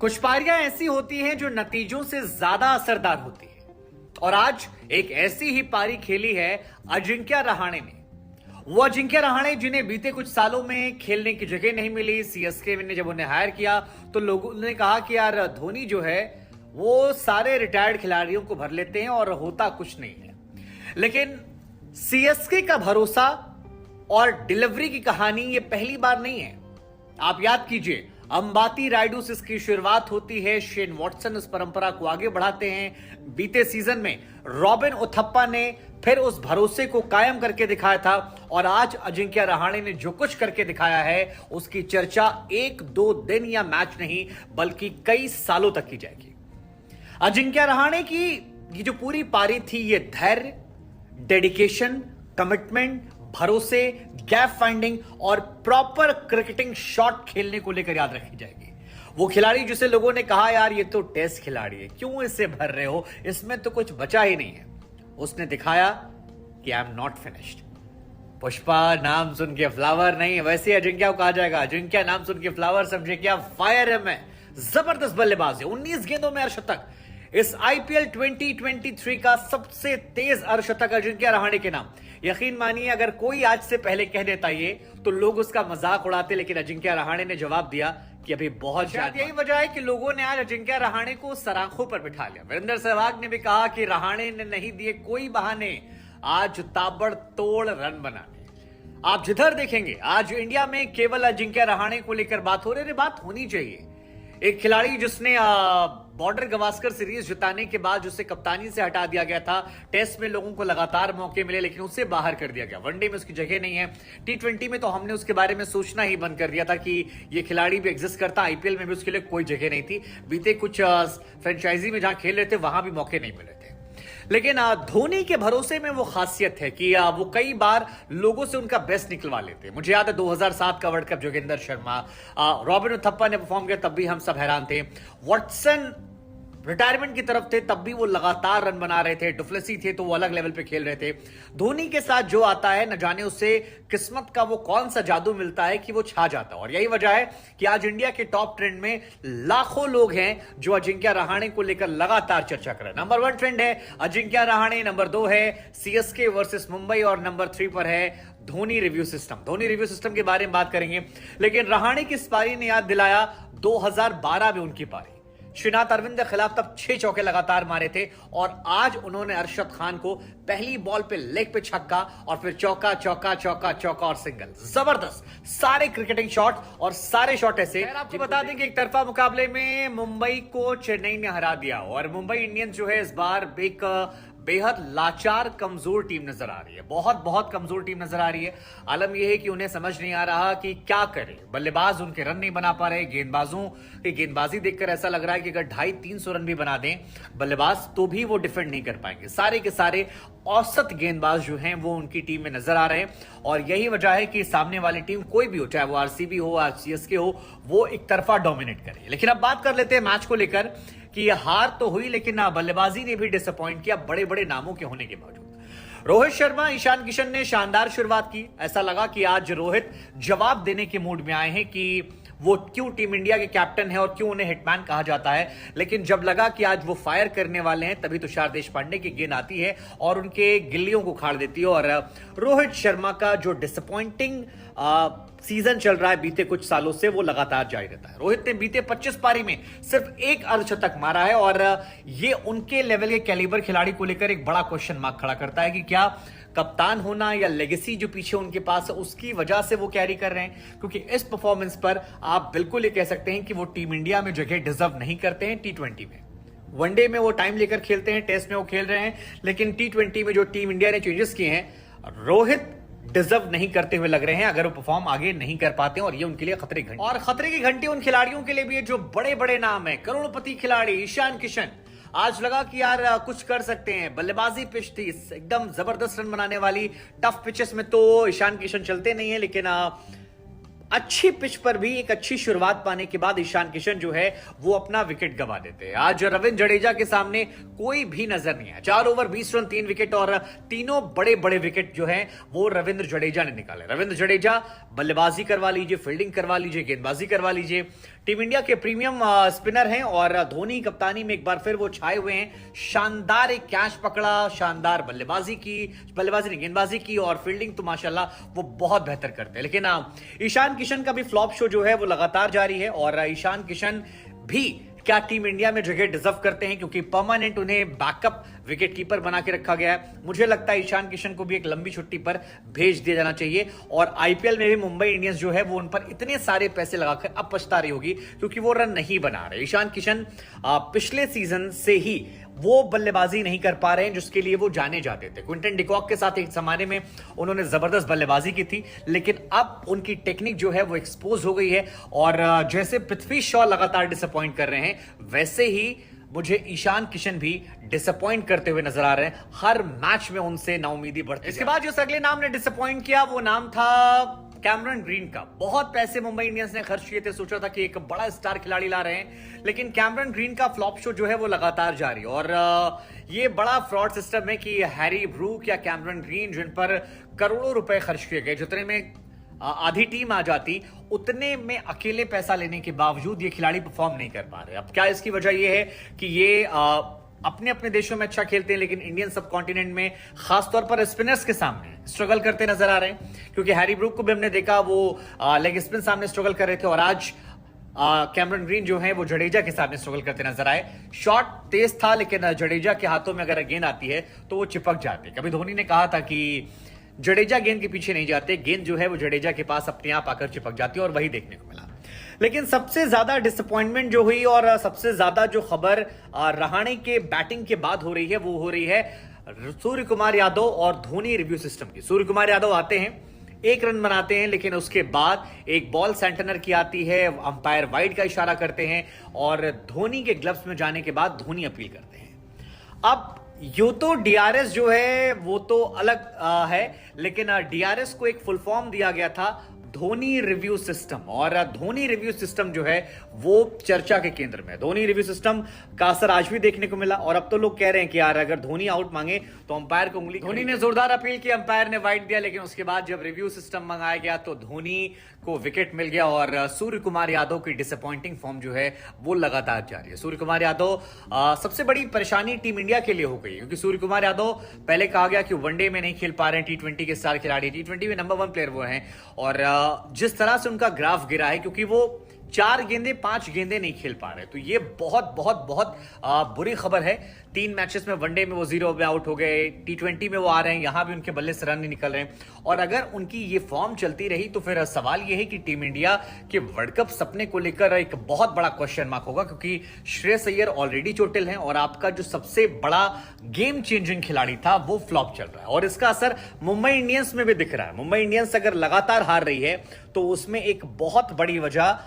कुछ पारियां ऐसी होती हैं जो नतीजों से ज्यादा असरदार होती है और आज एक ऐसी ही पारी खेली है अजिंक्य रहाणे ने। वो अजिंक्य रहाणे जिन्हें बीते कुछ सालों में खेलने की जगह नहीं मिली, सीएसके ने जब उन्हें हायर किया तो लोगों ने कहा कि यार धोनी जो है वो सारे रिटायर्ड खिलाड़ियों को भर लेते हैं और होता कुछ नहीं है। लेकिन सीएसके का भरोसा और डिलीवरी की कहानी ये पहली बार नहीं है। आप याद कीजिए, अंबाती रायडू से इसकी शुरुआत होती है, शेन वॉटसन इस परंपरा को आगे बढ़ाते हैं। बीते सीजन में रॉबिन उथप्पा ने फिर उस भरोसे को कायम करके दिखाया था और आज अजिंक्य रहाणे ने जो कुछ करके दिखाया है उसकी चर्चा एक दो दिन या मैच नहीं बल्कि कई सालों तक की जाएगी। अजिंक्य रहाणे की ये जो पूरी पारी थी ये धैर्य, डेडिकेशन, कमिटमेंट, भरोसे, गैप फाइंडिंग और प्रॉपर क्रिकेटिंग शॉट खेलने को लेकर याद रखी जाएगी। वो खिलाड़ी जिसे लोगों ने कहा यार ये तो टेस्ट खिलाड़ी है, क्यों इसे भर रहे हो, इसमें तो कुछ बचा ही नहीं है, उसने दिखाया कि I am not finished. Pushpa नाम सुन के फ्लावर नहीं, वैसे अजिंक्य को कहा जाएगा अजिंक्य नाम सुन के फ्लावर, समझे क्या, फायर है। मैं जबरदस्त बल्लेबाज है, 19 गेंदों में अर्धशतक। इस आईपीएल 2023 का सबसे तेज अर्धशतक अजिंक्य रहाणे के नाम। यकीन मानिए अगर कोई आज से पहले कह देता ये तो लोग उसका मजाक उड़ाते, लेकिन अजिंक्य रहाणे ने जवाब दिया कि अभी बहुत शायद यही वजह है कि लोगों ने आज अजिंक्य रहाणे को सराखों पर बिठा लिया। वीरेंद्र सहवाग ने भी कहा कि रहाणे ने नहीं दिए कोई बहाने, आज ताबड़तोड़ रन बनाने। आप जिधर देखेंगे आज इंडिया में केवल अजिंक्य रहाणे को लेकर बात हो रही, बात होनी चाहिए। एक खिलाड़ी जिसने बॉर्डर गवास्कर सीरीज जिताने के बाद जिसे कप्तानी से हटा दिया गया था, टेस्ट में लोगों को लगातार मौके मिले लेकिन उसे बाहर कर दिया गया, वनडे में उसकी जगह नहीं है, टी20 में तो हमने उसके बारे में सोचना ही बंद कर दिया था कि ये खिलाड़ी भी एग्जिस्ट करता, आईपीएल में भी उसके लिए कोई जगह नहीं थी। बीते कुछ फ्रेंचाइजी में जहां खेल रहे थे वहां भी मौके नहीं मिले थे। लेकिन धोनी के भरोसे में वो खासियत है कि वो कई बार लोगों से उनका बेस्ट निकलवा लेते हैं। मुझे याद है 2007 का world cup Joginder Sharma, robin Uthappa ने परफॉर्म किया, तब भी हम सब हैरान थे। वॉटसन रिटायरमेंट की तरफ थे, तब भी वो लगातार रन बना रहे थे। डुप्लेसी थे तो वो अलग लेवल पे खेल रहे थे। धोनी के साथ जो आता है न जाने उसे किस्मत का वो कौन सा जादू मिलता है कि वो छा जाता है। और यही वजह है कि आज इंडिया के टॉप ट्रेंड में लाखों लोग हैं जो अजिंक्य रहाणे को लेकर लगातार चर्चा कर रहे हैं। नंबर 1 ट्रेंड है अजिंक्य रहाणे, नंबर 2 है सीएसके वर्सेस मुंबई और नंबर 3 पर है Dhoni review system. Dhoni review system के बारे में बात करेंगे, लेकिन रहाणे की इस पारी ने याद दिलाया 2012 में उनकी पारी। श्रीनाथ अरविंद के खिलाफ तब 6 चौके लगातार मारे थे और आज उन्होंने अरशद खान को पहली बॉल पे लेग पे छक्का और फिर चौका चौका चौका चौका और सिंगल। जबरदस्त सारे क्रिकेटिंग शॉट और सारे शॉट ऐसे। आपको बता दें कि एक तरफा मुकाबले में मुंबई को चेन्नई ने हरा दिया और मुंबई इंडियंस जो है इस बार एक बेहद लाचार कमजोर टीम नजर आ रही है, बहुत कमजोर टीम नजर आ रही है। आलम यह है कि उन्हें समझ नहीं आ रहा कि क्या करें। बल्लेबाज उनके रन नहीं बना पा रहे, गेंदबाजों की गेंदबाजी देखकर ऐसा लग रहा है कि अगर 250-300 रन भी बना दें बल्लेबाज तो भी वो डिफेंड नहीं कर पाएंगे। सारे के सारे औसत गेंदबाज जो हैं वो उनकी टीम में नजर आ रहे हैं और यही वजह है कि सामने वाली टीम कोई भी हो, चाहे वो आरसीबी हो, सीएसके हो, वो एक तरफा डोमिनेट करे। लेकिन अब बात कर लेते हैं मैच को लेकर कि यह हार तो हुई लेकिन बल्लेबाजी ने भी डिसअपॉइंट किया बड़े बड़े नामों के होने के बावजूद। रोहित शर्मा, ईशान किशन ने शानदार शुरुआत की। ऐसा लगा कि आज रोहित जवाब देने के मूड में आए हैं कि वो क्यों टीम इंडिया के कैप्टन है और क्यों उन्हें हिटमैन कहा जाता है। लेकिन जब लगा कि आज वो फायर करने वाले हैं तभी तुषार देशपांडे की गेंद आती है और उनके गिल्लियों को उखाड़ देती है और रोहित शर्मा का जो डिसअपॉइंटिंग सीजन चल रहा है बीते कुछ सालों से वो लगातार जारी रहता है। रोहित ने बीते 25 पारी में सिर्फ एक अर्धशतक मारा है और ये उनके लेवल के कैलिबर खिलाड़ी को लेकर एक बड़ा क्वेश्चन मार्क खड़ा करता है कि क्या कप्तान होना या लेगेसी जो पीछे उनके पास है उसकी वजह से वो कैरी कर रहे हैं, क्योंकि इस परफॉर्मेंस पर आप बिल्कुल ये कह सकते हैं कि वो टीम इंडिया में जगह डिजर्व नहीं करते हैं। टी20 में, वनडे में वो टाइम लेकर खेलते हैं, टेस्ट में वो खेल रहे हैं, लेकिन टी20 में जो टीम इंडिया ने चेंजेस किए हैं रोहित डिजर्व नहीं करते हुए लग रहे हैं अगर वो परफॉर्म आगे नहीं कर पाते हैं और ये उनके लिए खतरे की घंटी। और खतरे की घंटी उन खिलाड़ियों के लिए भी है जो बड़े बड़े नाम है, करोड़पति खिलाड़ी ईशान किशन। आज लगा कि यार कुछ कर सकते हैं, बल्लेबाजी पिच थी एकदम जबरदस्त रन बनाने वाली। टफ पिचेस में तो ईशान किशन चलते नहीं है, लेकिन अच्छी पिच पर भी एक अच्छी शुरुआत पाने के बाद ईशान किशन जो है वो अपना विकेट गंवा देते हैं। आज रविंद्र जडेजा के सामने कोई भी नजर नहीं है। 4 ओवर 20 रन 3 विकेट और तीनों बड़े बड़े विकेट जो हैं वो रविंद्र जडेजा ने निकाले। रविंद्र जडेजा बल्लेबाजी करवा लीजिए, फील्डिंग करवा लीजिए, गेंदबाजी करवा लीजिए, टीम इंडिया के प्रीमियम स्पिनर हैं और धोनी कप्तानी में एक बार फिर वो छाए हुए हैं। शानदार एक कैच पकड़ा, शानदार बल्लेबाजी नहीं गेंदबाजी की और फील्डिंग तो माशाल्लाह वो बहुत बेहतर करते हैं। लेकिन ईशान किशन का भी फ्लॉप शो जो है वो लगातार जारी है और ईशान किशन भी क्या टीम इंडिया में जगह डिजर्व करते हैं, क्योंकि परमानेंट उन्हें बैकअप विकेट कीपर बना के रखा गया है। मुझे लगता है ईशान किशन को भी एक लंबी छुट्टी पर भेज दिया जाना चाहिए और आईपीएल में भी मुंबई इंडियंस जो है वो उन पर इतने सारे पैसे लगाकर अब पछता रही होगी क्योंकि वो रन नहीं बना रहे। ईशान किशन पिछले सीजन से ही वो बल्लेबाजी नहीं कर पा रहे हैं जिसके लिए वो जाने जाते थे। क्विंटन डिकॉक के साथ एक जमाने में उन्होंने जबरदस्त बल्लेबाजी की थी, लेकिन अब उनकी टेक्निक जो है वो एक्सपोज हो गई है और जैसे पृथ्वी शॉ लगातार डिसअपॉइंट कर रहे हैं वैसे ही मुझे ईशान किशन भी डिसअपॉइंट करते हुए नजर आ रहे हैं। हर मैच में उनसे नाउमीदी बढ़ती है। इसके बाद जिस अगले नाम ने डिसअपॉइंट किया वो नाम था कैमरन ग्रीन का। बहुत पैसे मुंबई इंडियंस ने खर्च किए थे, सोचा था कि एक बड़ा स्टार खिलाड़ी ला रहे हैं, लेकिन कैमरन ग्रीन का फ्लॉप शो जो है वो लगातार जारी और ये बड़ा फ्रॉड सिस्टम है कि हैरी ब्रूक या कैमरन ग्रीन जिन पर करोड़ों रुपए खर्च किए गए, जितने में आधी टीम आ जाती उतने में अकेले पैसा लेने के बावजूद ये खिलाड़ी परफॉर्म नहीं कर पा रहे। अब क्या इसकी वजह ये है कि ये अपने अपने देशों में अच्छा खेलते हैं लेकिन इंडियन सब कॉन्टिनेंट में खासतौर पर स्पिनर्स के सामने स्ट्रगल करते नजर आ रहे हैं, क्योंकि हैरी ब्रूक को भी हमने देखा वो लेग स्पिन सामने स्ट्रगल कर रहे थे और आज कैमरन ग्रीन जो है वो जडेजा के सामने स्ट्रगल करते नजर आए। शॉट तेज था लेकिन जडेजा के हाथों में अगर गेंद आती है तो वो चिपक जाते। कभी धोनी ने कहा था कि जडेजा गेंद के पीछे नहीं जाते, गेंद जो है वो जडेजा के पास अपने आप आकर चिपक जाती है और वही देखने को मिला। लेकिन सबसे ज्यादा डिसअपॉइंटमेंट जो हुई और सबसे ज्यादा जो खबर रहाणे के बैटिंग के बाद हो रही है वो हो रही है सूर्य कुमार यादव और धोनी रिव्यू सिस्टम की। सूर्य कुमार यादव आते हैं, एक रन बनाते हैं, लेकिन उसके बाद एक बॉल सेंटनर की आती है, अंपायर वाइड का इशारा करते हैं और धोनी के ग्लव्स में जाने के बाद धोनी अपील करते हैं। अब यूं तो डीआरएस जो है वो तो अलग है, लेकिन डीआरएस को एक फुल फॉर्म दिया गया था धोनी रिव्यू सिस्टम और धोनी रिव्यू सिस्टम जो है वो चर्चा के केंद्र में। धोनी रिव्यू सिस्टम का असर आज भी देखने को मिला और अब तो लोग कह रहे हैं कि यार अगर धोनी आउट मांगे तो अंपायर को उंगली। धोनी ने जोरदार अपील की, अंपायर ने वाइड दिया, लेकिन उसके बाद जब रिव्यू सिस्टम मंगाया गया तो धोनी को विकेट मिल गया और सूर्य कुमार यादव की डिसअपॉइंटिंग फॉर्म जो है वो लगातार जारी है। सूर्य कुमार यादव सबसे बड़ी परेशानी टीम इंडिया के लिए हो गई, क्योंकि सूर्य कुमार यादव पहले कहा गया कि वनडे में नहीं खेल पा रहे हैं, टी20 के स्टार खिलाड़ी, टी20 में नंबर 1 प्लेयर वो हैं और जिस तरह से उनका ग्राफ गिरा है क्योंकि वो 4 गेंदें 5 गेंदें नहीं खेल पा रहे, तो ये बहुत बहुत बहुत बुरी खबर है। 3 मैचेस में वनडे में वो 0 पे आउट हो गए, टी20 में वो आ रहे हैं, यहां भी उनके बल्ले से रन नहीं निकल रहे हैं और अगर उनकी ये फॉर्म चलती रही तो फिर सवाल ये है कि टीम इंडिया के वर्ल्ड कप सपने को लेकर एक बहुत बड़ा क्वेश्चन मार्क होगा, क्योंकि श्रेयस अय्यर ऑलरेडी चोटिल हैं और आपका जो सबसे बड़ा गेम चेंजिंग खिलाड़ी था वो फ्लॉप चल रहा है और इसका असर मुंबई इंडियंस में भी दिख रहा है। मुंबई इंडियंस अगर लगातार हार रही है तो उसमें एक बहुत बड़ी वजह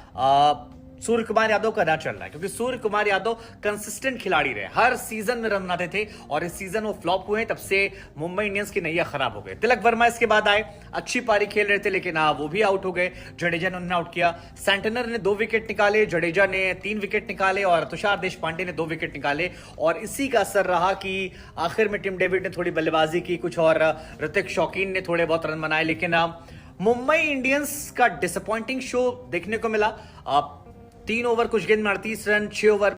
सूर्य कुमार यादव का ना चल रहा है, क्योंकि सूर्य कुमार यादव कंसिस्टेंट खिलाड़ी रहे, हर सीजन में रन बनाते थे और इस सीजन वो फ्लॉप हुए, तब से मुंबई इंडियंस की नैया खराब हो गई। तिलक वर्मा इसके बाद आए, अच्छी पारी खेल रहे थे लेकिन वो भी आउट हो गए, जडेजा ने उन्हें आउट किया, सेंटनर ने 2 विकेट निकाले, जडेजा ने 3 विकेट निकाले और तुषार देशपांडे ने 2 विकेट निकाले और इसी का असर रहा कि आखिर में टिम डेविड ने थोड़ी बल्लेबाजी की, कुछ और ऋतिक शौकीन ने थोड़े बहुत रन बनाए, लेकिन मुंबई इंडियंस का डिसअपॉइंटिंग शो देखने को मिला। 3 ओवर कुछ गेंद में 38 रन, 6 ओवर